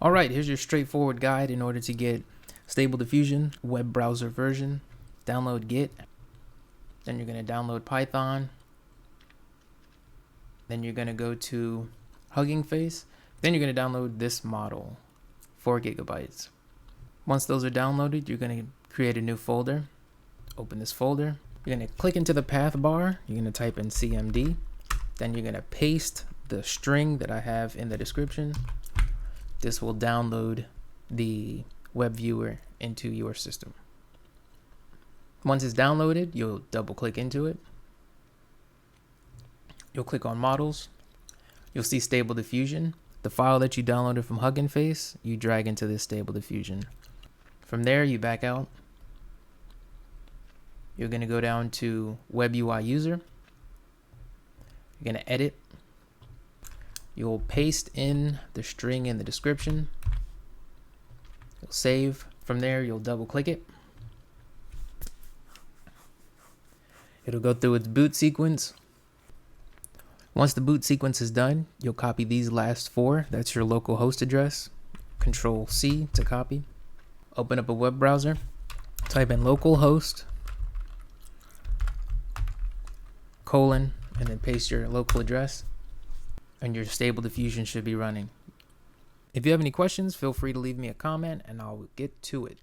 All right, here's your straightforward guide in order to get Stable Diffusion web browser version. Download Git. Then you're going to download Python. Then you're going to go to Hugging Face. Then you're going to download this model, 4 gigabytes. Once those are downloaded, you're going to create a new folder. Open this folder. You're going to click into the path bar. You're going to type in CMD. Then you're going to paste the string that I have in the description. This will download the web viewer into your system. Once it's downloaded, you'll double click into it. You'll click on models. You'll see Stable Diffusion. The file that you downloaded from Hugging Face, you drag into this Stable Diffusion. From there, you back out. You're going to go down to webui-user. You're going to edit. You'll paste in the string in the description. You'll save. From there, you'll double click it. It'll go through its boot sequence. Once the boot sequence is done, you'll copy these last 4. That's your local host address. Control C to copy. Open up a web browser. Type in localhost, and then paste your local address. And your Stable Diffusion should be running. If you have any questions, feel free to leave me a comment and I'll get to it.